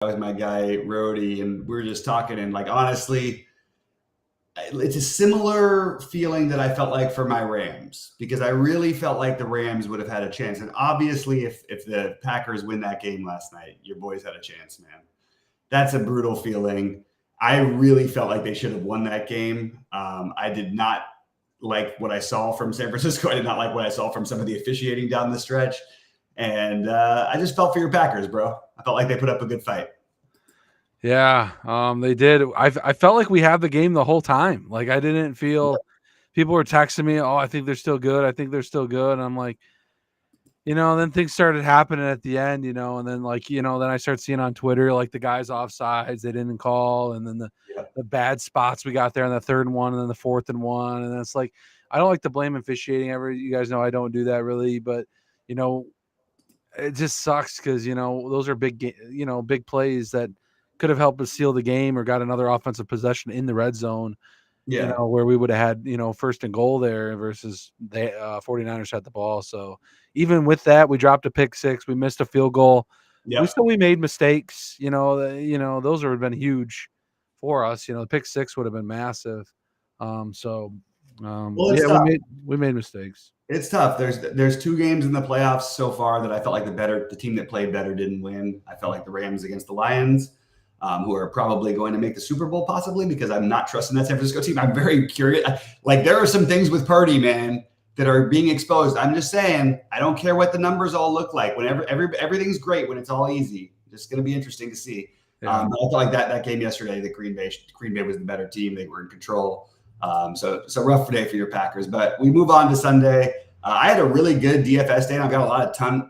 with my guy Rody, and we were just talking, and like honestly, it's a similar feeling that I felt like for my Rams because I really felt like the Rams would have had a chance. And obviously, if the Packers win that game last night, your boys had a chance, man. That's a brutal feeling. I really felt like they should have won that game. I did not like what I saw from San Francisco. I did not like what I saw from some of the officiating down the stretch. And I just felt for your Packers, bro. I felt like they put up a good fight. Yeah, they did. I felt like we had the game the whole time. Like I didn't feel people were texting me, "Oh, I think they're still good. I think they're still good." And I'm like, then things started happening at the end, and then then I start seeing on Twitter like the guys offsides they didn't call, and then the bad spots we got there on the 3rd and 1, and then the 4th and 1, and then it's like I don't like to blame officiating ever. You guys know I don't do that really, but it just sucks because those are big plays that could have helped us seal the game or got another offensive possession in the red zone. Yeah. Where we would have had, 1st and goal there versus the 49ers had the ball. So even with that, we dropped a pick 6. We missed a field goal. Yep. We made mistakes, those would have been huge for us. The pick 6 would have been massive. We made mistakes. It's tough. There's 2 games in the playoffs so far that I felt like the team that played better didn't win. I felt like the Rams against the Lions, who are probably going to make the Super Bowl possibly because I'm not trusting that San Francisco team. I'm very curious. Like there are some things with Purdy, man, that are being exposed. I'm just saying, I don't care what the numbers all look like. Whenever everything's great when it's all easy. It's going to be interesting to see. Yeah. I felt like that game yesterday, the Green Bay was the better team. They were in control. So rough day for your Packers, but we move on to Sunday. I had a really good DFS day, and I've got a ton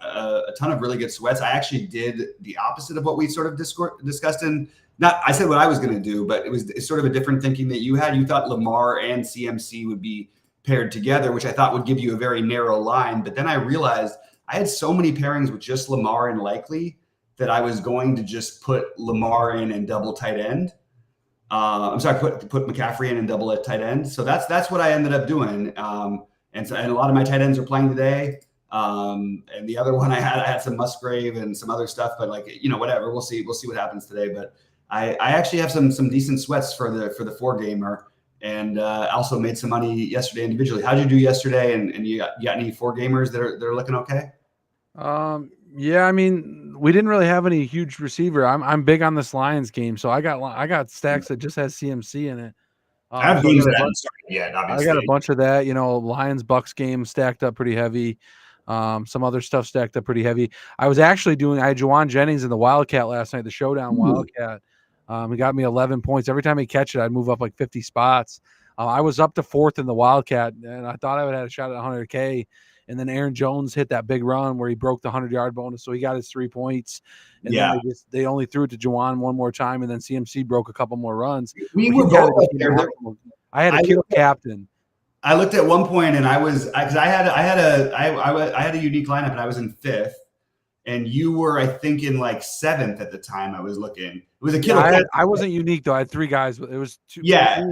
of really good sweats. I actually did the opposite of what we sort of discussed I said what I was going to do, but it's sort of a different thinking that you had. You thought Lamar and CMC would be paired together, which I thought would give you a very narrow line. But then I realized I had so many pairings with just Lamar and Likely that I was going to just put Lamar in and double tight end. I'm sorry, put McCaffrey in and double at tight end. So that's what I ended up doing. And a lot of my tight ends are playing today. And the other one I had some Musgrave and some other stuff, but whatever. We'll see what happens today. But I actually have some decent sweats for the 4-gamer, and also made some money yesterday individually. How'd you do yesterday? And you got any 4-gamers that are looking okay? Yeah, I mean, we didn't really have any huge receiver. I'm big on this Lions game, so I got stacks that just has CMC in it. I have games that haven't started yet, obviously. I got a bunch of that, Lions Bucks game stacked up pretty heavy. Some other stuff stacked up pretty heavy. I had Juwan Jennings in the Wildcat last night, the Showdown Wildcat. He got me 11 points. Every time he catch it, I'd move up like 50 spots. I was up to 4th in the Wildcat, and I thought I would have had a shot at 100K. And then Aaron Jones hit that big run where he broke the 100-yard bonus, so he got his 3 points. And then they only threw it to Juwan one more time, and then CMC broke a couple more runs. We were both up there. I had a kill captain. I looked at one point, and I had a unique lineup, and I was in 5th, and you were, I think, in like 7th at the time. I was looking. It was a killer. I wasn't unique though. I had 3 guys. It was 2. Yeah.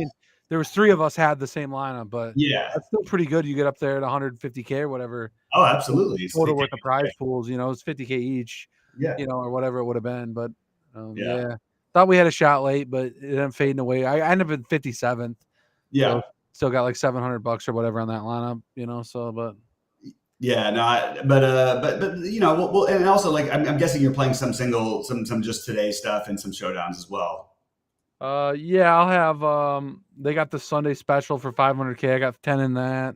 There was 3 of us had the same lineup, but yeah, that's still pretty good. You get up there at 150K or whatever. Oh, absolutely. Total worth of prize pools, it's 50K each. Yeah. Or whatever it would have been. But yeah. Thought we had a shot late, but it ended up fading away. I ended up in 57th. Yeah. So still got like $700 or whatever on that lineup, so but yeah, no, but well, and also like I'm guessing you're playing some just today stuff and some showdowns as well. Yeah, I'll have they got the Sunday special for 500K. I got 10 in that.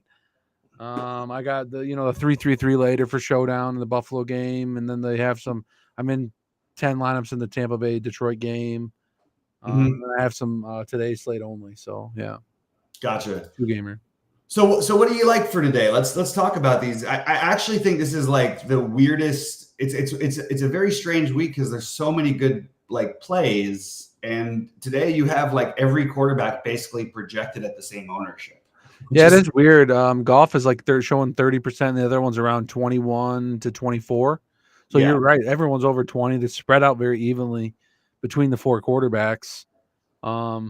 I got the 3-3-3 later for showdown in the Buffalo game, and then they have some. I'm in 10 lineups in the Tampa Bay Detroit game. And I have some today's slate only. So yeah, gotcha. 2-gamer. So what do you like for today? Let's talk about these. I actually think this is like the weirdest. It's a very strange week because there's so many good like plays. And today you have like every quarterback basically projected at the same ownership. Yeah, it is weird. Golf is like they're showing 30%. The other one's around 21 to 24. So you're right. Everyone's over 20. They spread out very evenly between the 4 quarterbacks. I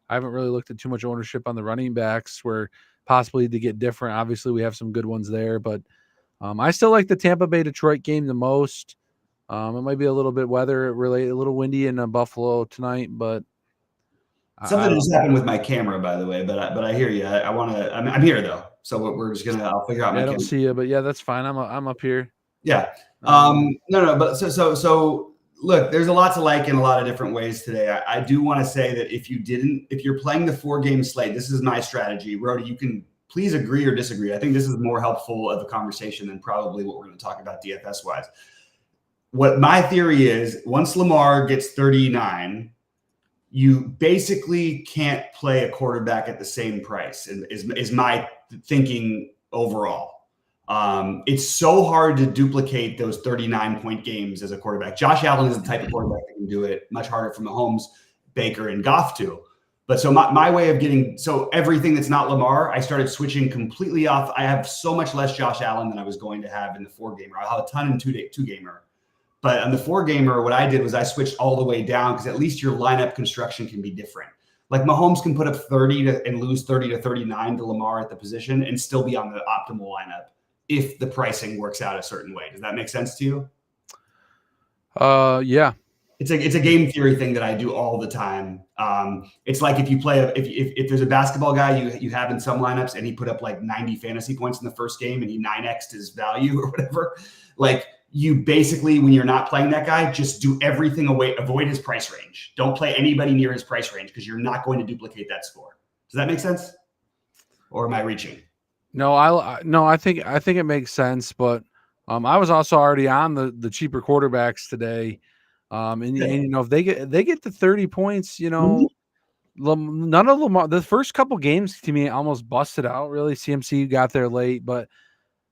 haven't really looked at too much ownership on the running backs where possibly to get different. Obviously, we have some good ones there, but I still like the Tampa Bay Detroit game the most. It might be a little bit weather related, a little windy in Buffalo tonight, but Something just happened with my camera, by the way, but I hear you. I want to. I'm here though, so we're just gonna. I'll figure out my I camera. don't see you, but yeah, that's fine. I'm up here. Yeah. No, but so look, there's a lot to like in a lot of different ways today. I do want to say that if you're playing the 4-game slate, this is my strategy. Rody, you can please agree or disagree. I think this is more helpful of a conversation than probably what we're going to talk about DFS wise. What my theory is, once Lamar gets 39, you basically can't play a quarterback at the same price, is my thinking overall. It's so hard to duplicate those 39-point games as a quarterback. Josh Allen is the type of quarterback that can do it. Much harder for Mahomes, Baker, and Goff to. But so my way of getting everything that's not Lamar, I started switching completely off. I have so much less Josh Allen than I was going to have in the 4-gamer. I'll have a ton in 2-gamer. But on the 4-gamer, what I did was I switched all the way down because at least your lineup construction can be different. Like Mahomes can put up 30 and lose 30 to 39 to Lamar at the position and still be on the optimal lineup if the pricing works out a certain way. Does that make sense to you? Yeah. It's a game theory thing that I do all the time. It's like if you play if there's a basketball guy you have in some lineups and he put up like 90 fantasy points in the first game and he 9x'd his value or whatever, like you basically, when you're not playing that guy, just do everything avoid his price range. Don't play anybody near his price range because you're not going to duplicate that score. Does that make sense? Or am I reaching? No, I think it makes sense, but I was also already on the cheaper quarterbacks today. And you know, if they get to 30 points, you know, none of Lamar, the first couple games to me almost busted out. Really, CMC got there late, but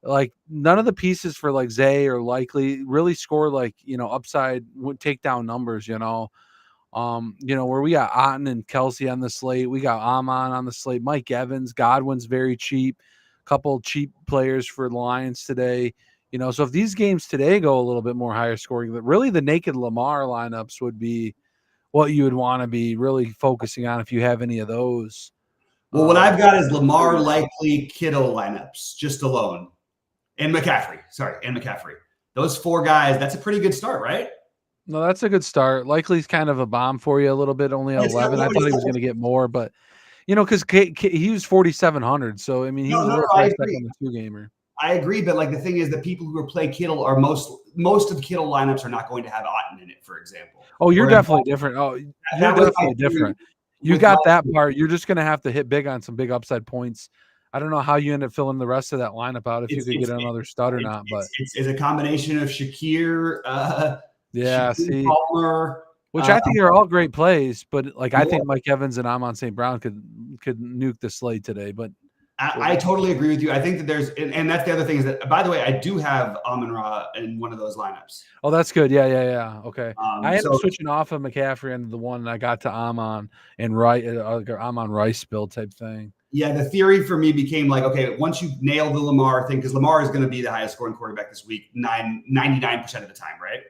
like none of the pieces for like Zay or Likely really score like, you know, upside takedown numbers. You know, where we got Otten and Kelsey on the slate, we got Amon on the slate, Mike Evans, Godwin's very cheap, couple cheap players for the Lions today. You know, so if these games today go a little bit more higher scoring, but really the naked Lamar lineups would be what you would want to be really focusing on if you have any of those. Well, what I've got is Lamar, Likely, Kittle lineups just alone. And McCaffrey. Those 4 guys, that's a pretty good start, right? No, that's a good start. Likely's kind of a bomb for you a little bit, only 11. I thought he was going to get more, but you know, because he was 4,700. So I mean, he was a little priced up on the 2-gamer. I agree, but like the thing is, the people who play Kittle are most of the Kittle lineups are not going to have Otten in it, for example. Oh, you're definitely different. Oh, you're definitely different. You got that part. You're just going to have to hit big on some big upside points. I don't know how you end up filling the rest of that lineup out if you could get another stud or not, but it's a combination of Shakir, Shakir Palmer, which I think are all great plays, but like I think Mike Evans and Amon St. Brown could nuke the slate today, but I totally agree with you. I think that there's, and that's the other thing is that, by the way, I do have Amon-Ra in one of those lineups. Oh, that's good. Yeah. Okay. I ended up switching off of McCaffrey into the one, and I got to Amon and Amon Rice build type thing. Yeah, the theory for me became like, okay, once you nail the Lamar thing, because Lamar is going to be the highest scoring quarterback this week, 99% of the time, right?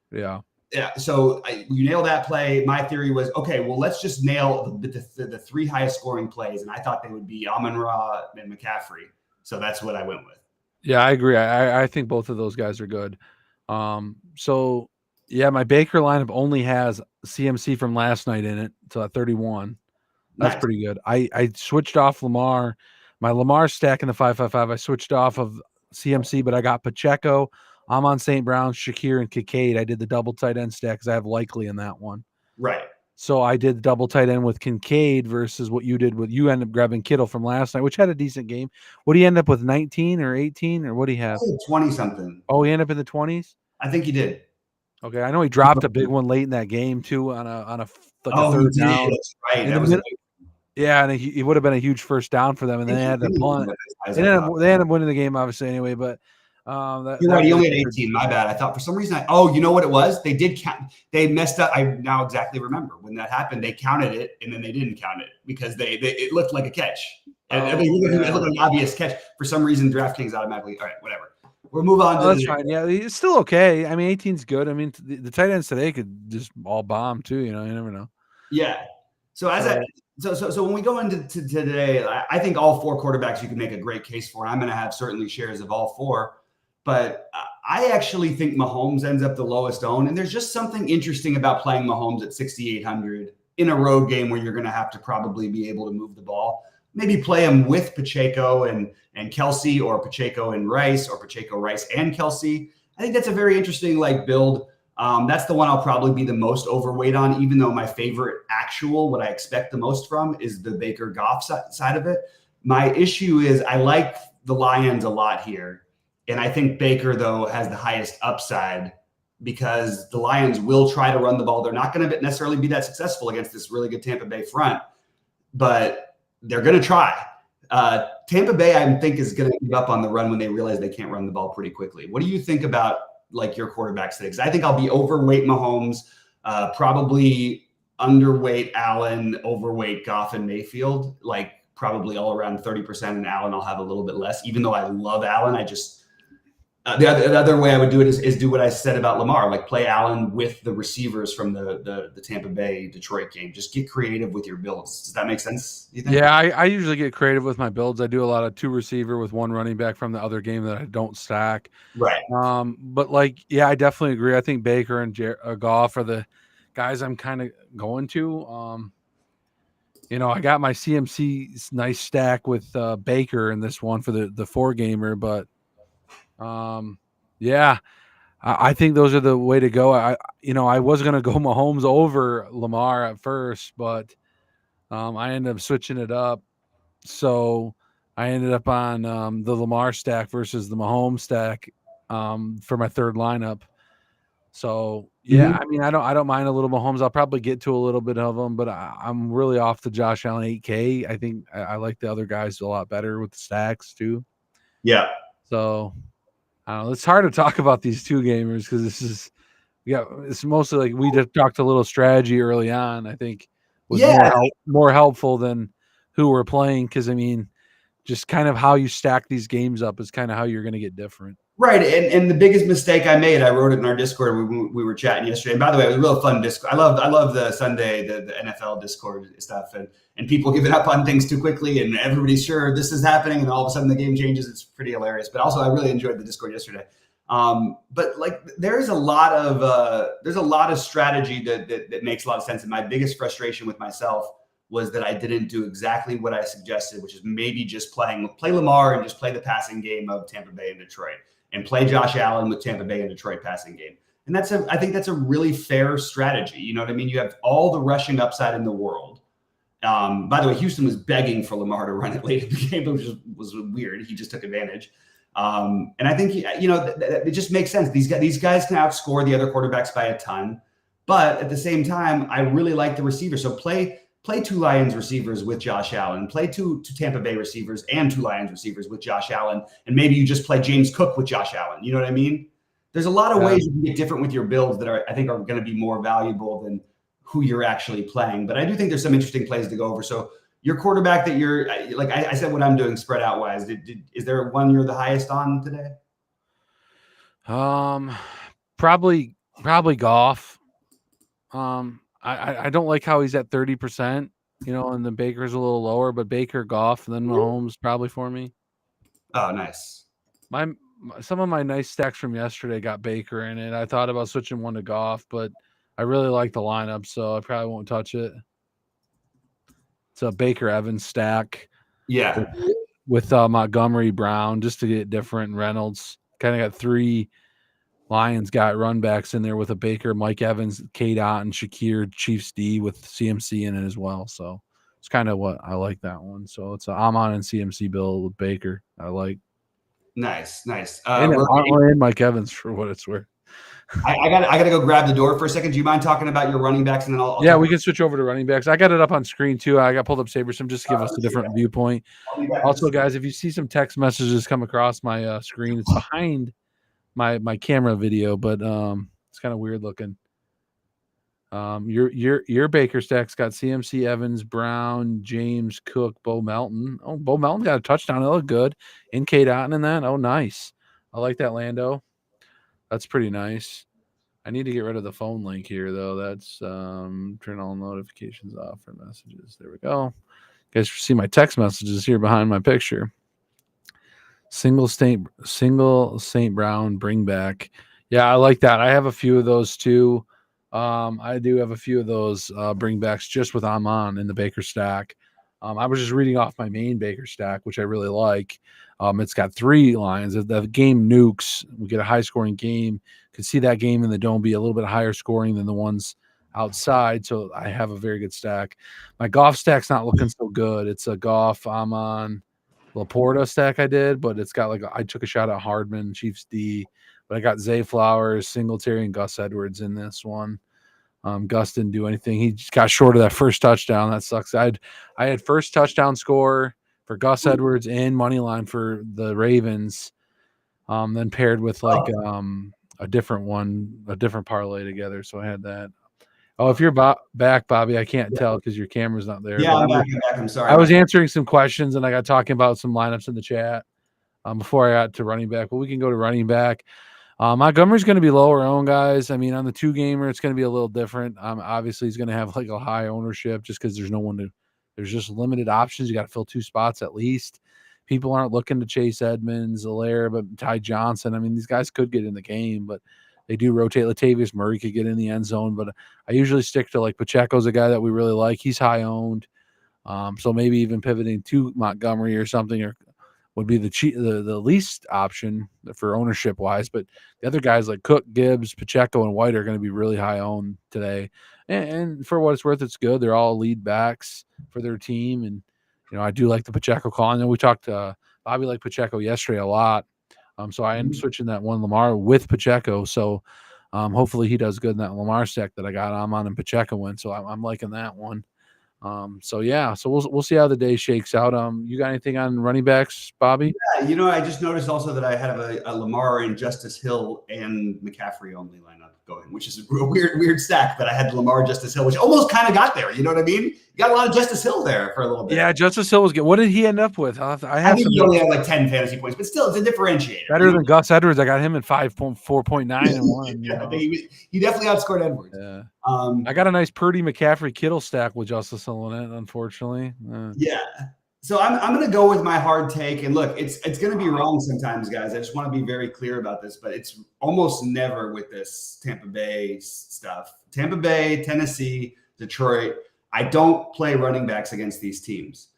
Yeah. Yeah. So you nail that play. My theory was, okay, well, let's just nail the 3 highest scoring plays. And I thought they would be Amon-Ra and McCaffrey. So that's what I went with. Yeah, I agree. I think both of those guys are good. So yeah, my Baker lineup only has CMC from last night in it. So at 31. That's pretty good. I switched off Lamar. My Lamar stack in the 5-5-5. I switched off of CMC, but I got Pacheco, Amon St. Brown, Shakir, and Kincaid. I did the double tight end stack because I have Likely in that one. Right. So I did the double tight end with Kincaid versus what you did with you ended up grabbing Kittle from last night, which had a decent game. What do you end up with, 19 or 18, or what do you have? 20 something. Oh, he ended up in the 20s? I think he did. Okay, I know he dropped a big one late in that game too on a third down. That's right. That was yeah, and he would have been a huge first down for them, and then they had to punt. They ended up winning the game, obviously, anyway. But you're right. He only had 18. My bad. I thought for some reason. You know what it was? They did count. They messed up. I now exactly remember when that happened. They counted it, and then they didn't count it because it looked like a catch. And it looked like an obvious catch. For some reason, DraftKings automatically. All right, whatever. We'll move on. That's fine. Yeah, it's still okay. I mean, 18's good. I mean, the tight ends today could just all bomb too. You know, you never know. Yeah. So So when we go into today, I think all 4 quarterbacks you can make a great case for. I'm going to have certainly shares of all 4, but I actually think Mahomes ends up the lowest owned, and there's just something interesting about playing Mahomes at 6,800 in a road game where you're going to have to probably be able to move the ball. Maybe play him with Pacheco and Kelsey, or Pacheco and Rice, or Pacheco, Rice, and Kelsey. I think that's a very interesting build. That's the one I'll probably be the most overweight on, even though my favorite actual, what I expect the most from, is the Baker Goff side of it. My issue is I like the Lions a lot here. And I think Baker, though, has the highest upside because the Lions will try to run the ball. They're not going to necessarily be that successful against this really good Tampa Bay front, but they're going to try. Tampa Bay, I think, is going to give up on the run when they realize they can't run the ball pretty quickly. What do you think about your quarterbacks today? Because I think I'll be overweight Mahomes, probably underweight Allen, overweight Goff and Mayfield, probably all around 30%, and Allen I'll have a little bit less, even though I love Allen. I just the other way I would do it is do what I said about Lamar, play Allen with the receivers from the Tampa Bay Detroit game. Just get creative with your builds. Does that make sense? You think? Yeah, I usually get creative with my builds. I do a lot of 2 receiver with 1 running back from the other game that I don't stack. Right. But I definitely agree. I think Baker and Goff are the guys I'm kind of going to. I got my CMC nice stack with Baker in this one for the 4 gamer, but I think those are the way to go. I was going to go Mahomes over Lamar at first, but I ended up switching it up. So I ended up on the Lamar stack versus the Mahomes stack for my 3rd lineup. So I mean, I don't mind a little Mahomes. I'll probably get to a little bit of them, but I'm really off the Josh Allen 8K. I think I like the other guys a lot better with the stacks too. Yeah. So I don't know. It's hard to talk about these 2 gamers because it's mostly we just talked a little strategy early on. I think was more helpful than who we're playing, because I mean, just kind of how you stack these games up is kind of how you're going to get different. Right. And the biggest mistake I made, I wrote it in our Discord. We were chatting yesterday. And by the way, it was a real fun Discord. I love the Sunday, the NFL Discord stuff, and people giving up on things too quickly, and everybody's sure this is happening, and all of a sudden the game changes. It's pretty hilarious. But also, I really enjoyed the Discord yesterday. But there's a lot of strategy that makes a lot of sense. And my biggest frustration with myself was that I didn't do exactly what I suggested, which is maybe just play Lamar and just play the passing game of Tampa Bay and Detroit, and play Josh Allen with Tampa Bay and Detroit passing game. And I think that's a really fair strategy. You know what I mean? You have all the rushing upside in the world. By the way, Houston was begging for Lamar to run it late in the game, which was weird. He just took advantage. And I think, it just makes sense. These guys can outscore the other quarterbacks by a ton. But at the same time, I really like the receiver. So play 2 Lions receivers with Josh Allen, play two Tampa Bay receivers and 2 Lions receivers with Josh Allen, and maybe you just play James Cook with Josh Allen. You know what I mean? There's a lot of ways you can get different with your builds that I think are going to be more valuable than who you're actually playing. But I do think there's some interesting plays to go over. So your quarterback that you're I said what I'm doing spread out wise. Is there one you're the highest on today? Probably Goff. I don't like how he's at 30%, and the Baker's a little lower, but Baker, Goff, and then Mahomes probably for me. Oh, nice. Some of my nice stacks from yesterday got Baker in it. I thought about switching one to Goff, but I really like the lineup, so I probably won't touch it. It's a Baker Evans stack. Yeah. With Montgomery, Brown, just to get different, and Reynolds. Kind of got 3 Lions got run backs in there with a Baker, Mike Evans, K-Dot, and Shakir, Chiefs D with CMC in it as well. So it's kind of what I like that one. So it's I'm on and CMC build with Baker. I like. Nice. And Mike Evans for what it's worth. I got to go grab the door for a second. Do you mind talking about your running backs, and then I'll yeah, we can switch over to running backs. I got it up on screen too. I got pulled up SaberSim just to give us a different viewpoint. Also, guys, if you see some text messages come across my screen, it's behind my camera video, but it's kind of weird looking. Your Baker stacks got CMC, Evans, Brown, James Cook, Bo Melton. Oh, Bo Melton got a touchdown. It looked good. In K-Dot in that. Oh, nice. I like that, Lando. That's pretty nice. I need to get rid of the phone link here, though. That's turn all notifications off for messages. There we go. You guys see my text messages here behind my picture. Single Saint Brown bring back. Yeah, I like that. I have a few of those too. I do have a few of those bring backs just with Amon in the Baker stack. I was just reading off my main Baker stack, which I really like. It's got 3 lines. If the game nukes, we get a high scoring game. Could see that game in the dome be a little bit higher scoring than the ones outside. So I have a very good stack. My golf stack's not looking so good. It's a golf Amon Laporta stack I did, but it's got I took a shot at Hardman, Chiefs D, but I got Zay Flowers, Singletary, and Gus Edwards in this one. Gus didn't do anything. He just got short of that first touchdown. That sucks. I had first touchdown score for Gus Edwards and money line for the Ravens. Then paired with a different parlay together. So I had that. Oh, if you're back, Bobby, I can't tell because your camera's not there. Yeah, I'm back. I'm sorry. I was answering some questions and I got talking about some lineups in the chat before I got to running back. But we can go to running back. Montgomery's going to be lower owned, guys. I mean, on the 2-gamer, it's going to be a little different. Obviously, he's going to have a high ownership just because there's just limited options. You got to fill 2 spots at least. People aren't looking to chase Edmonds, Allaire, but Ty Johnson. I mean, these guys could get in the game, but they do rotate. Latavius Murray could get in the end zone, but I usually stick to Pacheco's a guy that we really like. He's high owned. So maybe even pivoting to Montgomery or something would be the least option for ownership wise. But the other guys like Cook, Gibbs, Pacheco, and White are going to be really high owned today. And for what it's worth, it's good. They're all lead backs for their team. And, I do like the Pacheco call. I know we talked to Bobby like Pacheco yesterday a lot. So I am switching that one Lamar with Pacheco. So hopefully he does good in that Lamar stack that I got Amon and Pacheco in. So I'm liking that one. So we'll see how the day shakes out. You got anything on running backs, Bobby? Yeah, I just noticed also that I had a Lamar and Justice Hill and McCaffrey only lineup going, which is a weird stack. But I had Lamar, Justice Hill, which almost kind of got there. You know what I mean? You got a lot of Justice Hill there for a little bit. Yeah, Justice Hill was good. What did he end up with? I think he only had 10 fantasy points, but still, it's a differentiator. Better than Gus Edwards. I got him at 4.9 and 1. Yeah, he definitely outscored Edwards. Yeah. I got a nice Purdy McCaffrey Kittle stack with Justice Hill in it, unfortunately. Yeah. So I'm going to go with my hard take. And look, it's going to be wrong sometimes, guys. I just want to be very clear about this, but it's almost never with this Tampa Bay stuff. Tampa Bay, Tennessee, Detroit. I don't play running backs against these teams.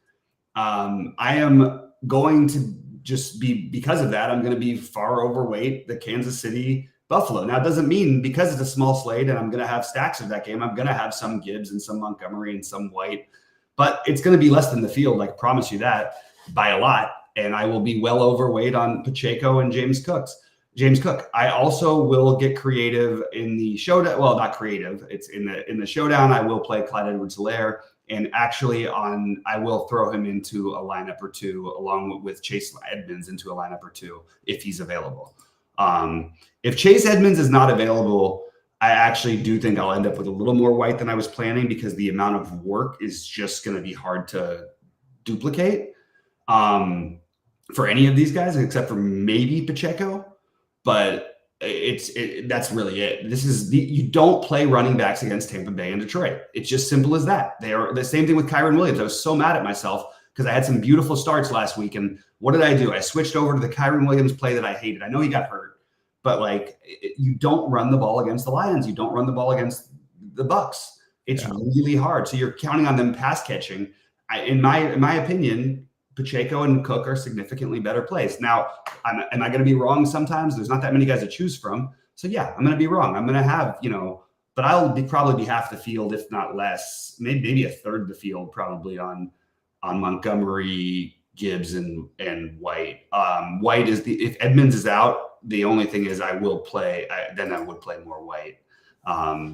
I am going to just be, because of that, I'm going to be far overweight the Kansas City Buffalo. Now, it doesn't mean because it's a small slate and I'm going to have stacks of that game, I'm going to have some Gibbs and some Montgomery and some White. But it's going to be less than the field. I promise you that by a lot. And I will be well overweight on Pacheco and James Cook. I also will get creative in the showdown. Well, not creative. It's in the showdown. I will play Clyde Edwards-Helaire. And actually I will throw him into a lineup or two along with Chase Edmonds into a lineup or two if he's available. If Chase Edmonds is not available, I actually do think I'll end up with a little more White than I was planning because the amount of work is just going to be hard to duplicate for any of these guys, except for maybe Pacheco. But that's really it. You don't play running backs against Tampa Bay and Detroit. It's just simple as that. They are the same thing with Kyren Williams. I was so mad at myself because I had some beautiful starts last week. And what did I do? I switched over to the Kyren Williams play that I hated. I know he got hurt. But you don't run the ball against the Lions. You don't run the ball against the Bucks. It's really hard. So you're counting on them pass catching. In my opinion, Pacheco and Cook are significantly better plays. Now, am I going to be wrong sometimes? There's not that many guys to choose from. So yeah, I'm going to be wrong. I'm going to have, but I'll probably be half the field, if not less, maybe a third of the field probably on Montgomery, Gibbs, and White. White is if Edmonds is out, the only thing is I would play more White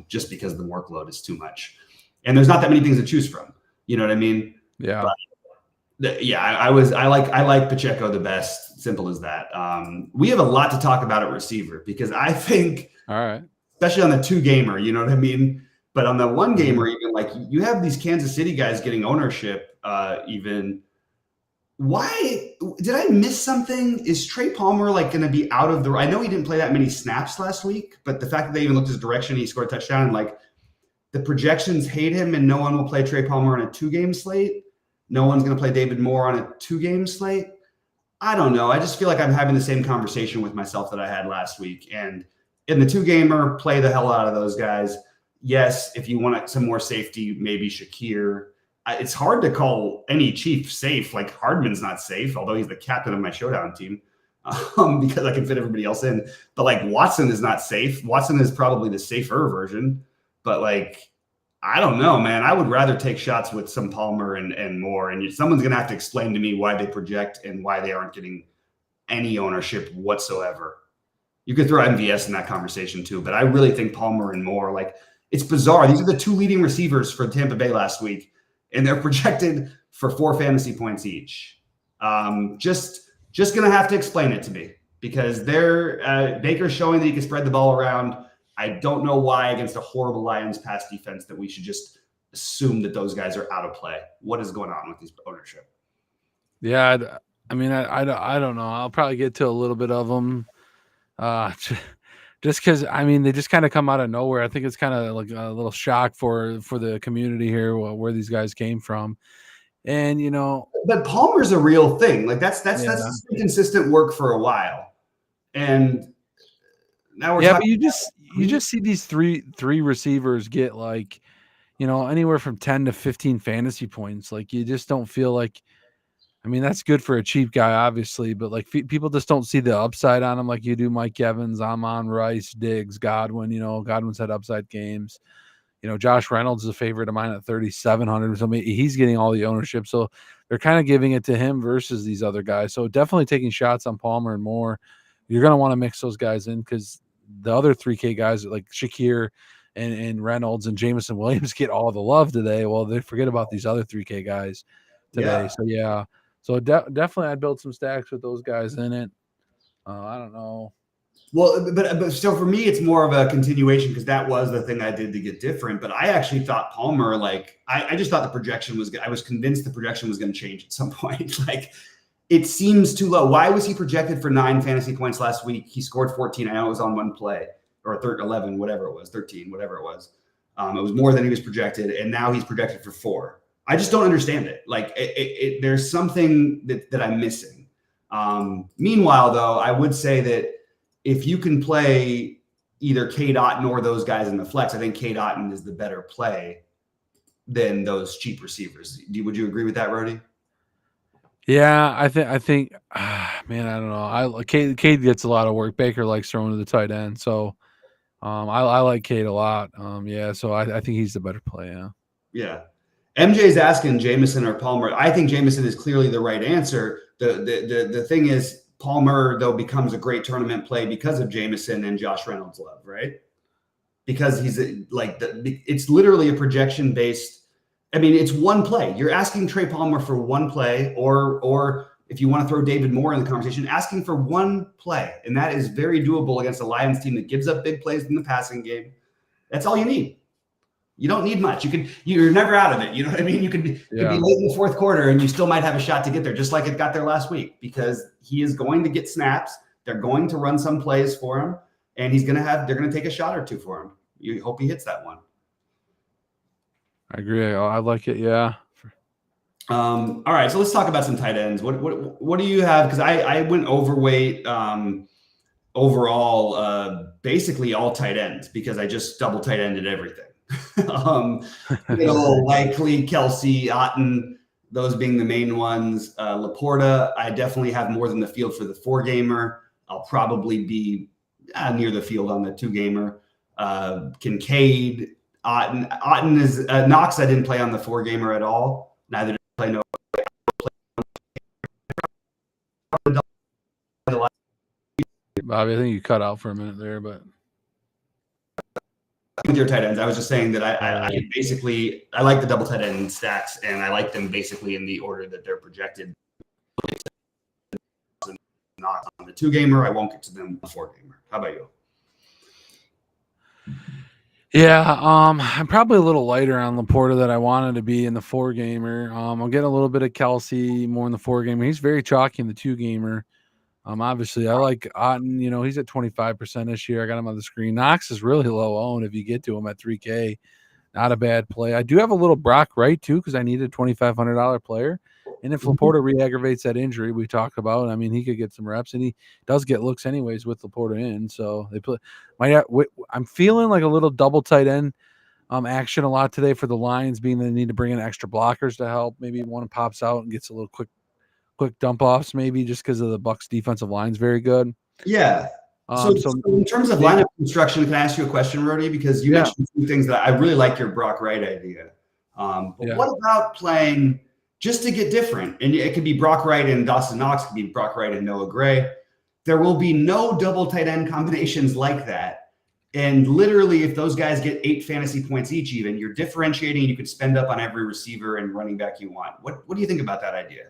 just because the workload is too much. And there's not that many things to choose from. You know what I mean? Yeah. But I like Pacheco the best. Simple as that. We have a lot to talk about at receiver because I think, all right, especially on the 2-gamer, you know what I mean? But on the 1-gamer, even you have these Kansas City guys getting ownership even. Why did I miss something? Is Trey Palmer going to be out of I know he didn't play that many snaps last week, but the fact that they even looked his direction, he scored a touchdown, and the projections hate him, and no one will play Trey Palmer on a 2-game slate. No one's going to play David Moore on a 2-game slate. I don't know. I just feel like I'm having the same conversation with myself that I had last week. And in the 2-gamer, play the hell out of those guys. Yes, if you want some more safety, maybe Shakir. It's hard to call any Chief safe. Like Hardman's not safe, although he's the captain of my showdown team, because I can fit everybody else in. But like Watson is not safe. Watson is probably the safer version. But like, I don't know, man. I would rather take shots with some Palmer and more. And someone's going to have to explain to me why they project and why they aren't getting any ownership whatsoever. You could throw MVS in that conversation too, but I really think Palmer and Moore, like it's bizarre. These are the 2 leading receivers for Tampa Bay last week, and they're projected for 4 fantasy points each. Just going to have to explain it to me because Baker's showing that he can spread the ball around. I don't know why against a horrible Lions pass defense that we should just assume that those guys are out of play. What is going on with these ownership? Yeah, I mean, I don't know. I'll probably get to a little bit of them. Just because, I mean, they just kind of come out of nowhere. I think it's kind of like a little shock for the community here where these guys came from. And, you know. But Palmer's a real thing. Like that's consistent work for a while. And now we're talking. But you just see these three receivers get like, you know, anywhere from 10 to 15 fantasy points. Like you just don't feel like, I mean, that's good for a cheap guy, obviously, but like people just don't see the upside on him like you do Mike Evans, Amon, Rice, Diggs, Godwin. You know, Godwin's had upside games. You know, Josh Reynolds is a favorite of mine at 3,700. So he's getting all the ownership. So they're kind of giving it to him versus these other guys. So definitely taking shots on Palmer and Moore. You're going to want to mix those guys in because the other 3K guys like Shakir and Reynolds and Jameson Williams get all the love today. Well, they forget about these other 3K guys today. Yeah. So, yeah. So definitely I'd build some stacks with those guys in it. I don't know. Well, but so for me, it's more of a continuation because that was the thing I did to get different. But I actually thought Palmer, like, I just thought the projection was, I was convinced the projection was going to change at some point. Like, it seems too low. Why was he projected for 9 fantasy points last week? He scored 14. I know it was on one play or 11, whatever it was, 13, whatever it was. It was more than he was projected. And now he's projected for 4. I just don't understand it. Like there's something that I'm missing. Meanwhile, though, I would say that if you can play either Cade Otton or those guys in the flex, I think Cade Otton is the better play than those cheap receivers. Would you agree with that, Rody? Yeah, I think, man, I don't know. Cade gets a lot of work. Baker likes throwing to the tight end, so I like Cade a lot. Yeah, so I think he's the better play. Yeah. Yeah. MJ's asking Jameson or Palmer. I think Jameson is clearly the right answer. The thing is, Palmer, though, becomes a great tournament play because of Jameson and Josh Reynolds' love, right? Because he's it's literally a projection based. I mean, it's one play. You're asking Trey Palmer for one play, or if you want to throw David Moore in the conversation, asking for one play. And that is very doable against a Lions team that gives up big plays in the passing game. That's all you need. You don't need much. You're never out of it. You know what I mean? You could be late in the fourth quarter and you still might have a shot to get there, just like it got there last week, because he is going to get snaps. They're going to run some plays for him, and they're going to take a shot or two for him. You hope he hits that one. I agree. I like it. Yeah. All right. So let's talk about some tight ends. What do you have? Because I went overweight overall, basically all tight ends, because I just double tight ended everything. Likely Kelsey, Otton, those being the main ones. Laporta, I definitely have more than the field for the 4-gamer. I'll probably be near the field on the 2-gamer. Kincaid, Otton is Knox. I didn't play on the 4-gamer at all. Neither did I play. Bobby, I think you cut out for a minute there, but. With your tight ends, I was just saying that I like the double tight end stacks, and I like them basically in the order that they're projected. Not on the 2-gamer. I won't get to them on the 4-gamer. How about you? Yeah, I'm probably a little lighter on Laporta that I wanted to be in the 4-gamer. I'll get a little bit of Kelsey more in the 4-gamer. He's very chalky in the 2-gamer. Obviously, I like Otton. You know, he's at 25% this year. I got him on the screen. Knox is really low owned if you get to him at 3K. Not a bad play. I do have a little Brock Wright, too, because I need a $2,500 player. And if Laporta re-aggravates that injury we talked about, I mean, he could get some reps, and he does get looks anyways with Laporta in. So they put I'm feeling like a little double tight end action a lot today for the Lions, being they need to bring in extra blockers to help. Maybe one pops out and gets a little quick dump offs, maybe just because of the Bucs defensive line's very good. Yeah. So in terms of lineup construction, can I ask you a question, Rody? Because you mentioned two things that I really like your Brock Wright idea. But what about playing just to get different? And it could be Brock Wright and Dawson Knox, it could be Brock Wright and Noah Gray. There will be no double tight end combinations like that. And literally, if those guys get 8 fantasy points each, even, you're differentiating. You could spend up on every receiver and running back you want. What do you think about that idea?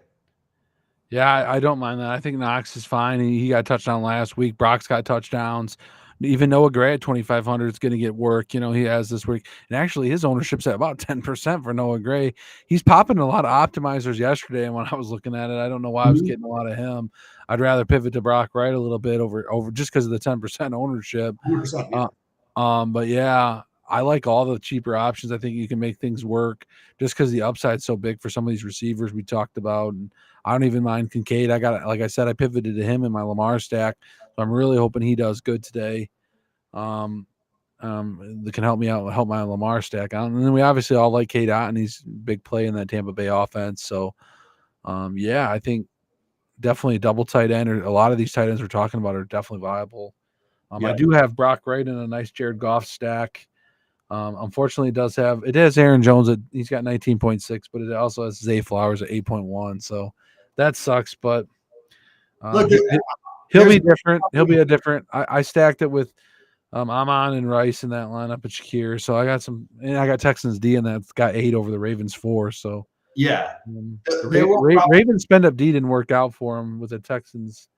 Yeah, I don't mind that. I think Knox is fine. He got a touchdown last week. Brock's got touchdowns. Even Noah Gray at 2,500 is going to get work. He has this week. And actually, his ownership's at about 10% for Noah Gray. He's popping a lot of optimizers yesterday. And when I was looking at it, I don't know why I was getting a lot of him. I'd rather pivot to Brock Wright a little bit over just because of the 10% ownership. 100%, yeah. But yeah, I like all the cheaper options. I think you can make things work just because the upside's so big for some of these receivers we talked about. And I don't even mind Kincaid. Like I said, I pivoted to him in my Lamar stack. So I'm really hoping he does good today. That can help me out, help my Lamar stack out. And then we obviously all like K-Dot, and he's big play in that Tampa Bay offense. So, I think definitely double tight end, or a lot of these tight ends we're talking about are definitely viable. I do have Brock Wright in a nice Jared Goff stack. Unfortunately, it has Aaron Jones. He's got 19.6, but it also has Zay Flowers at 8.1. So that sucks, but he'll be different. He'll be a different. I stacked it with Amon and Rice in that lineup at Shakir. So I got Texans D, and that's got 8 over the Ravens 4. So yeah, Ravens spend up D didn't work out for him with the Texans.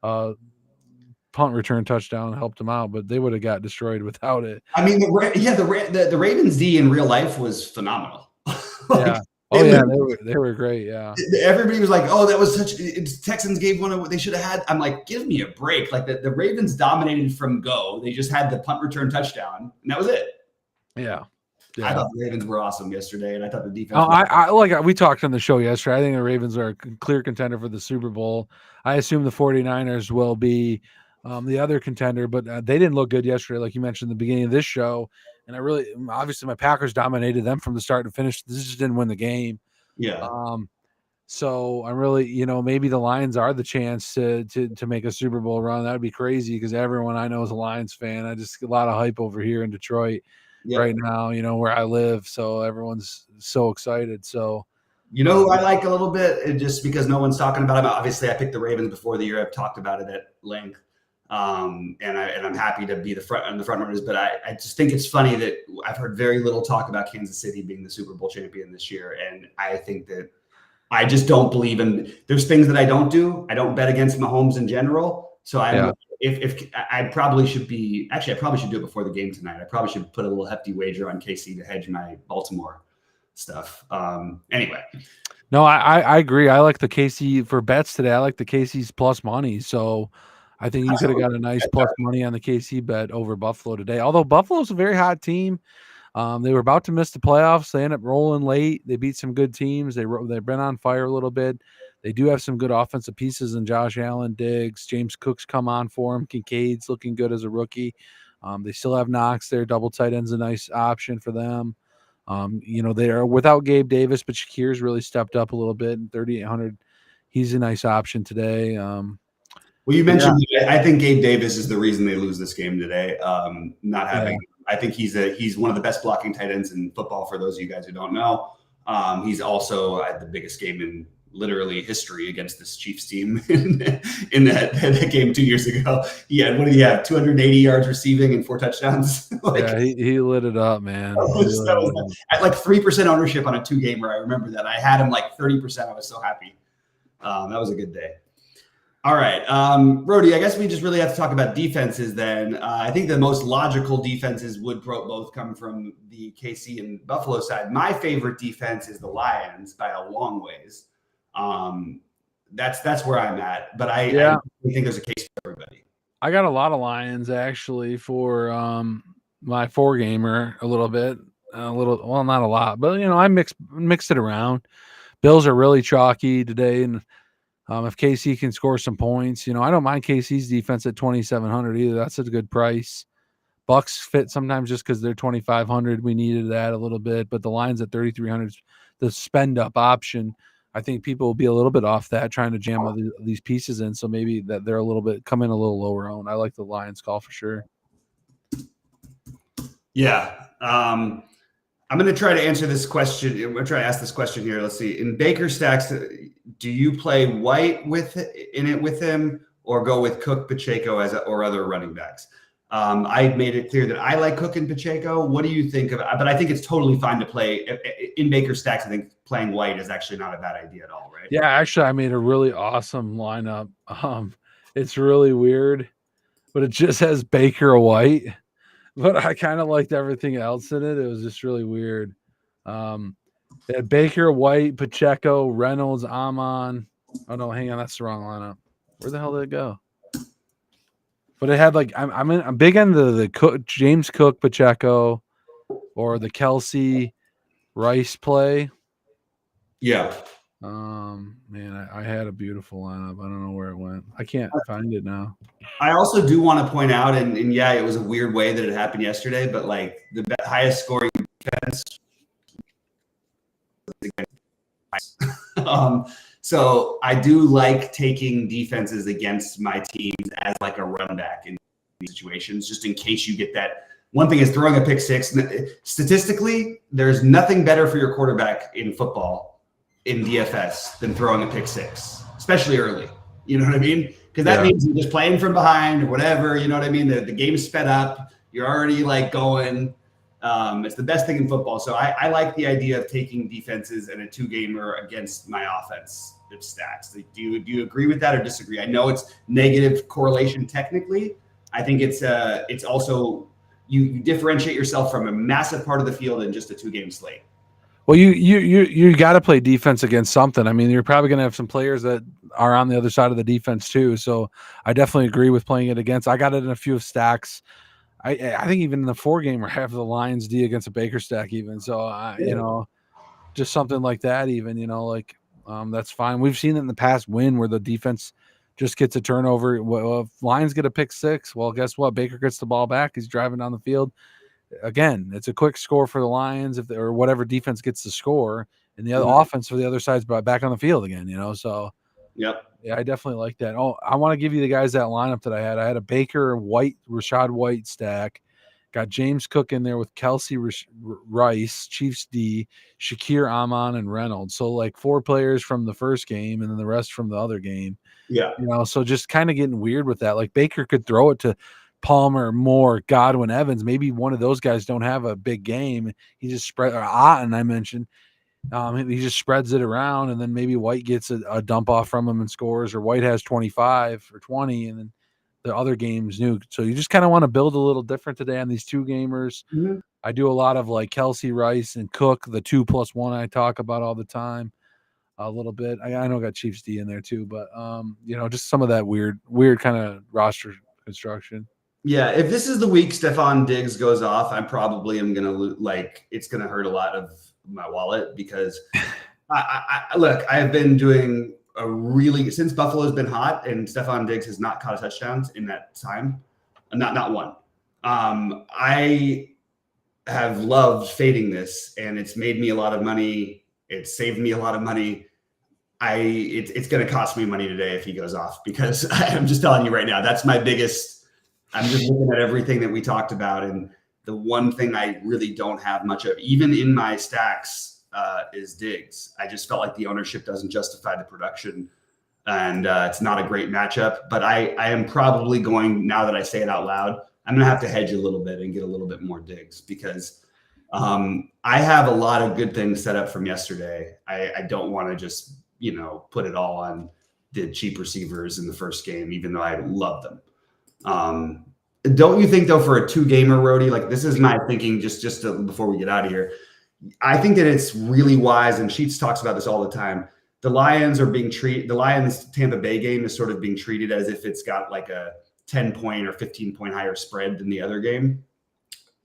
Punt return touchdown helped them out, but they would have got destroyed without it. I mean, the Ravens D in real life was phenomenal. They were great. Yeah, everybody was like, "Oh, that was Texans gave one of what they should have had." I'm like, "Give me a break!" Like the Ravens dominated from go. They just had the punt return touchdown, and that was it. Yeah. I thought the Ravens were awesome yesterday, and I thought the defense. We talked on the show yesterday. I think the Ravens are a clear contender for the Super Bowl. I assume the 49ers will be the other contender, but they didn't look good yesterday, like you mentioned in the beginning of this show. And obviously my Packers dominated them from the start to finish. This just didn't win the game. Yeah. So I'm really, maybe the Lions are the chance to make a Super Bowl run. That would be crazy because everyone I know is a Lions fan. I just get a lot of hype over here in Detroit right now, where I live. So everyone's so excited. So, who I like a little bit, just because no one's talking about him. Obviously, I picked the Ravens before the year. I've talked about it at length. And I'm happy to be the front runners, but I just think it's funny that I've heard very little talk about Kansas City being the Super Bowl champion this year. And I think that I just don't believe in. There's things that I don't do. I don't bet against Mahomes in general. So if I probably should be, actually, I probably should do it before the game tonight. I probably should put a little hefty wager on KC to hedge my Baltimore stuff. Anyway. No, I agree. I like the KC for bets today. I like the KC's plus money. So I think you could have got a nice plus money on the KC bet over Buffalo today. Although Buffalo's a very hot team. They were about to miss the playoffs. They ended up rolling late. They beat some good teams. They've been on fire a little bit. They do have some good offensive pieces in Josh Allen, Diggs, James Cook's come on for him. Kincaid's looking good as a rookie. They still have Knox there. Double tight end's a nice option for them. They are without Gabe Davis, but Shakir's really stepped up a little bit. 3,800, he's a nice option today. Well, you mentioned, I think Gabe Davis is the reason they lose this game today. Not having, I think he's one of the best blocking tight ends in football. For those of you guys who don't know, he's also had the biggest game in literally history against this Chiefs team in that game 2 years ago. He had, what did he have? 280 yards receiving and 4 touchdowns. He lit it up, man. At like 3% ownership on a 2-gamer. I remember that. I had him like 30%. I was so happy. That was a good day. All right. Brody, I guess we just really have to talk about defenses then. I think the most logical defenses would both come from the KC and Buffalo side. My favorite defense is the Lions by a long ways. That's where I'm at. But I think there's a case for everybody. I got a lot of Lions actually for my 4-gamer a little bit. Well, not a lot, but I mixed it around. Bills are really chalky today, and if KC can score some points, I don't mind KC's defense at 2,700 either. That's a good price. Bucks fit sometimes just because they're 2,500. We needed that a little bit, but the line's at 3,300. The spend up option, I think people will be a little bit off that, trying to jam these pieces in. So maybe that they're a little bit come in a little lower owned. I like the Lions call for sure. Yeah. I'm going to try to answer this question. I'm going to try to ask this question here. Let's see. In Baker stacks, do you play White with him, or go with Cook, Pacheco or other running backs? I made it clear that I like Cook and Pacheco. What do you think of it? But I think it's totally fine to play in Baker stacks. I think playing White is actually not a bad idea at all, right? Yeah, actually, I made a really awesome lineup. It's really weird, but it just has Baker White. But I kind of liked everything else in it. It was just really weird. They had Baker, White, Pacheco, Reynolds, Amon. Oh no, hang on, that's the wrong lineup. Where the hell did it go? But it had I'm big into the Cook, James Cook, Pacheco, or the Kelsey Rice play. Yeah. Man, I had a beautiful lineup. I don't know where it went. I can't find it now. I also do want to point out, and yeah, it was a weird way that it happened yesterday, but like the highest scoring defense. So I do like taking defenses against my teams as like a run back in situations, just in case you get that. One thing is throwing a pick six. Statistically, there's nothing better for your quarterback in football in DFS than throwing a pick six, especially early. You know what I mean? Because that means you're just playing from behind or whatever. You know what I mean? The game's sped up. You're already like going. It's the best thing in football. So I like the idea of taking defenses and a two-gamer against my offense stacks. Do you agree with that or disagree? I know it's negative correlation technically. I think it's also you differentiate yourself from a massive part of the field in just a two-game slate. Well, you got to play defense against something. I mean, you're probably going to have some players that are on the other side of the defense too. So I definitely agree with playing it against. I got it in a few stacks. I think even in the 4-gamer, I have the Lions D against a Baker stack even. So just something like that even, that's fine. We've seen it in the past where the defense just gets a turnover. Well, if Lions get a pick six, well, guess what? Baker gets the ball back. He's driving down the field. Again, it's a quick score for the Lions or whatever defense gets the score, and the other offense for the other side's back on the field again, So yep. Yeah, I definitely like that. Oh, I want to give you the guys that lineup that I had. I had a Baker White, Rashad White stack. Got James Cook in there with Kelsey Rice, Chiefs D, Shakir Amon, and Reynolds. So like 4 players from the first game and then the rest from the other game. Yeah. So just kind of getting weird with that. Like Baker could throw it to Palmer, Moore, Godwin, Evans. Maybe one of those guys don't have a big game. He just spread Otten, I mentioned. He just spreads it around, and then maybe White gets a dump off from him and scores, or White has 25 or 20, and then the other game's new. So you just kind of want to build a little different today on these 2-gamers. Mm-hmm. I do a lot of like Kelsey Rice and Cook, the 2+1 I talk about all the time. A little bit. I know I got Chiefs D in there too, but just some of that weird kind of roster construction. Yeah, if this is the week Stephon Diggs goes off, I probably am gonna it's gonna hurt a lot of my wallet because I have been doing since Buffalo's been hot and Stephon Diggs has not caught a touchdown in that time, not one. I have loved fading this, and it's made me a lot of money. It's saved me a lot of money. It's going to cost me money today if he goes off, because I'm just telling you right now, that's my biggest. I'm just looking at everything that we talked about, and the one thing I really don't have much of, even in my stacks, is Diggs. I just felt like the ownership doesn't justify the production, and it's not a great matchup. But I am probably going, now that I say it out loud, I'm going to have to hedge a little bit and get a little bit more Diggs, because I have a lot of good things set up from yesterday. I don't want to just, put it all on the cheap receivers in the first game, even though I love them. Don't you think, though, for a 2-gamer, Rody, like this is my thinking before we get out of here, I think that it's really wise, and Sheets talks about this all the time. The Lions Tampa Bay game is sort of being treated as if it's got like a 10-point or 15-point higher spread than the other game.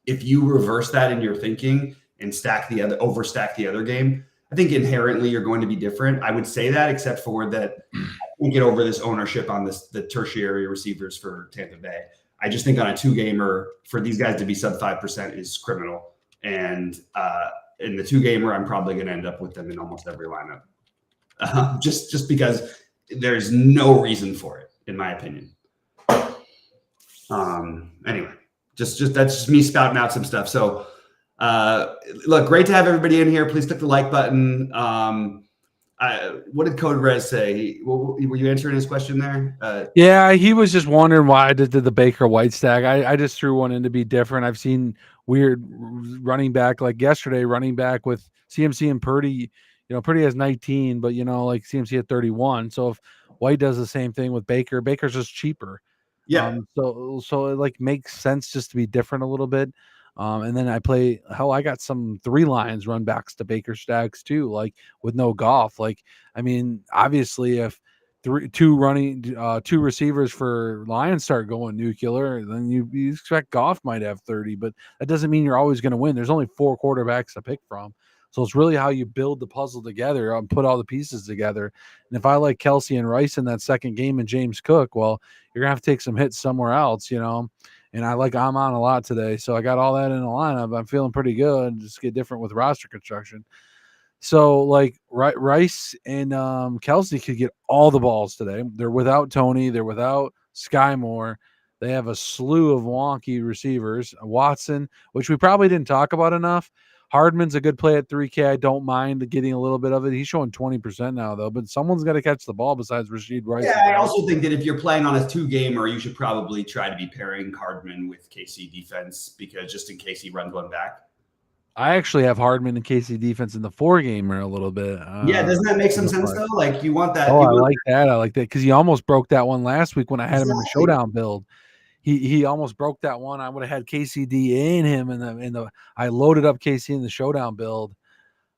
If you reverse that in your thinking and overstack the other game, I think inherently you're going to be different. I would say that, except for that, I can't get over this ownership on the tertiary receivers for Tampa Bay. I just think on a 2-gamer for these guys to be sub 5% is criminal. And in the 2-gamer, I'm probably going to end up with them in almost every lineup, just because there's no reason for it, in my opinion. Anyway, just that's just me spouting out some stuff. So, look, great to have everybody in here. Please click the like button. What did Code Res say? Were you answering his question there? Yeah, he was just wondering why I did the Baker White stack. I just threw one in to be different. I've seen weird running back like yesterday, running back with CMC and Purdy. Purdy has 19, but like CMC had 31. So if White does the same thing with Baker, Baker's just cheaper. Yeah. So it like makes sense just to be different a little bit. And then I got some 3 lines run backs to Baker stacks too, like with no golf. Like, I mean, obviously if 2 receivers for Lions start going nuclear, then you expect Goff might have 30, but that doesn't mean you're always going to win. There's only 4 quarterbacks to pick from. So it's really how you build the puzzle together and put all the pieces together. And if I like Kelsey and Rice in that second game and James Cook, well, you're going to have to take some hits somewhere else, And I like Amon a lot today. So I got all that in the lineup. I'm feeling pretty good. Just get different with roster construction. So like Rice and Kelsey could get all the balls today. They're without Tony. They're without Sky Moore. They have a slew of wonky receivers. Watson, which we probably didn't talk about enough. Hardman's a good play at 3K. I don't mind getting a little bit of it. He's showing 20% now, though, but someone's got to catch the ball besides Rashid Rice. Yeah, I also think that if you're playing on a 2-gamer, you should probably try to be pairing Hardman with KC defense, because just in case he runs one back. I actually have Hardman and KC defense in the 4-gamer a little bit. Yeah, doesn't that make some sense, though? Like, you want that. Oh, I like that because he almost broke that one last week when I had him in the showdown build. He almost broke that one. I would have had KCD in him I loaded up KC in the showdown build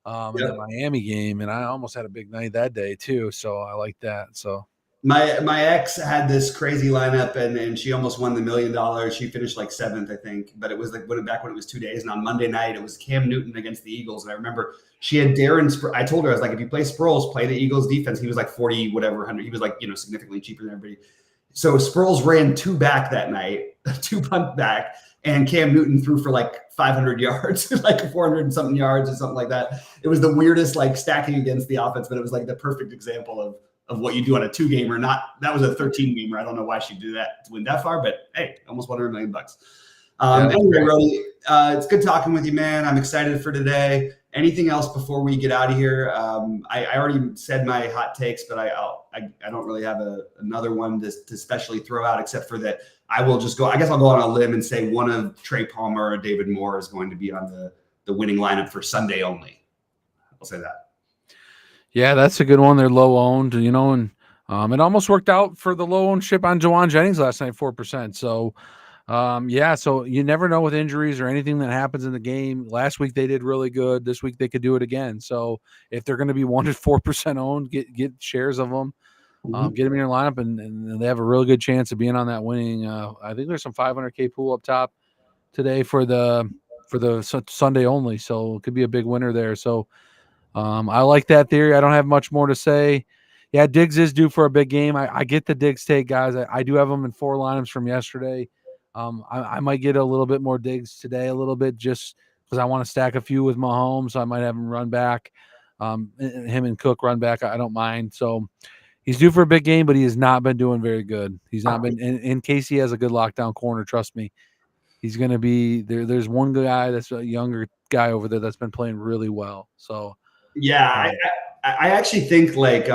in the Miami game, and I almost had a big night that day too. So I like that. So my ex had this crazy lineup and she almost won the $1 million. She finished like 7th, I think, but it was like back when it was 2 days. And on Monday night, it was Cam Newton against the Eagles. And I remember she had I told her, I was like, if you play Sproles, play the Eagles defense. He was like 40, whatever, 100. He was like, significantly cheaper than everybody. So Sproles ran 2 back that night, 2 punt back, and Cam Newton threw for like 500 yards, like 400 and something yards or something like that. It was the weirdest like stacking against the offense, but it was like the perfect example of what you do on a 2-gamer. That was a 13-gamer. I don't know why she'd do that to win that far, but hey, almost won her $1 million. Anyway, Rody, it's good talking with you, man. I'm excited for today. Anything else before we get out of here? I already said my hot takes, but I don't really have another one to especially throw out, except for that I will just go. I guess I'll go on a limb and say one of Trey Palmer or David Moore is going to be on the winning lineup for Sunday only. I'll say that. Yeah, that's a good one. They're low owned, and it almost worked out for the low ownership on Jawan Jennings last night, 4%. So. So you never know with injuries or anything that happens in the game. Last week they did really good. This week they could do it again. So if they're going to be 1 to 4% owned, get shares of them, get them in your lineup, and they have a really good chance of being on that winning. I think there's some 500K pool up top today for the Sunday only. So it could be a big winner there. So I like that theory. I don't have much more to say. Yeah, Diggs is due for a big game. I get the Diggs take, guys. I do have them in 4 lineups from yesterday. I might get a little bit more Diggs today, a little bit, just because I want to stack a few with Mahomes. So I might have him run back, him and Cook run back. I don't mind. So he's due for a big game, but he has not been doing very good. He's not been. In case he has a good lockdown corner, trust me, he's going to be there. There's one guy that's a younger guy over there that's been playing really well. So yeah, I actually think like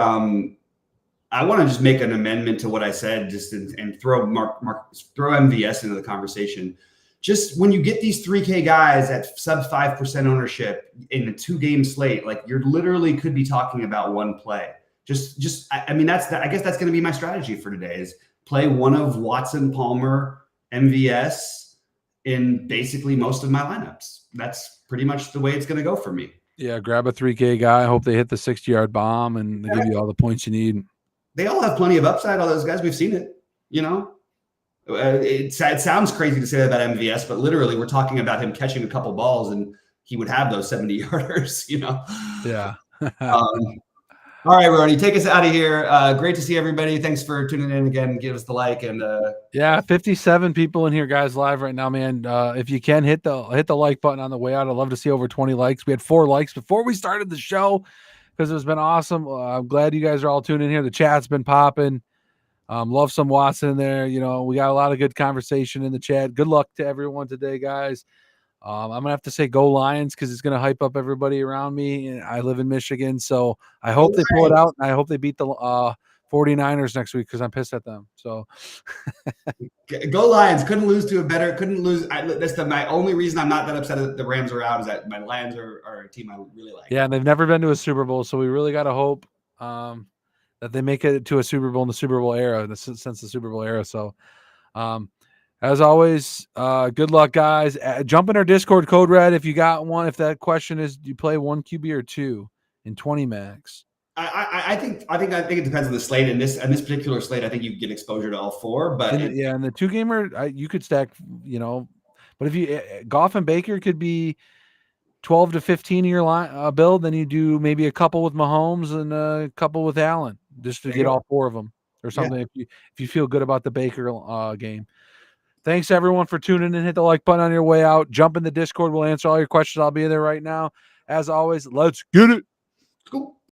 I want to just make an amendment to what I said, just and throw throw MVS into the conversation. Just when you get these 3K guys at sub 5% ownership in a 2-game slate, like you're literally could be talking about one play. I mean, I guess that's going to be my strategy for today is play one of Watson, Palmer, MVS in basically most of my lineups. That's pretty much the way it's going to go for me. Yeah, grab a 3K guy. Hope they hit the 60-yard bomb and they give you all the points you need. They all have plenty of upside. All those guys, we've seen it. It sounds crazy to say that about MVS, but literally, we're talking about him catching a couple balls and he would have those 70-yarders. Yeah, All right, Ronnie, take us out of here. Great to see everybody. Thanks for tuning in again. Give us the like and yeah, 57 people in here, guys, live right now, man. If you can hit the like button on the way out, I'd love to see over 20 likes. We had 4 likes before we started the show because it's been awesome. I'm glad you guys are all tuning in here. The chat's been popping. Love some Watson in there. You know, we got a lot of good conversation in the chat. Good luck to everyone today, guys. I'm gonna have to say go Lions because it's gonna hype up everybody around me. And I live in Michigan, so I hope they pull it out, and I hope they beat the 49ers next week because I'm pissed at them. So go Lions. Couldn't lose. That's my only reason I'm not that upset that the Rams are out is that my Lions are a team I really like. Yeah, and they've never been to a Super Bowl, so we really got to hope that they make it to a Super Bowl in the Super Bowl era, since the Super Bowl era. So as always, good luck, guys. Jump in our Discord, Code Red, if you got one. If that question is, do you play 1 QB or 2 in 20 max? I think it depends on the slate. In this particular slate, I think you get exposure to all 4. But in the 2 gamer, you could stack, you know. But if you Goff and Baker could be 12 to 15 year line build, then you do maybe a couple with Mahomes and a couple with Allen, just to get all 4 of them or something. Yeah. If you feel good about the Baker game. Thanks everyone for tuning in. Hit the like button on your way out. Jump in the Discord. We'll answer all your questions. I'll be there right now. As always, let's get it. Cool.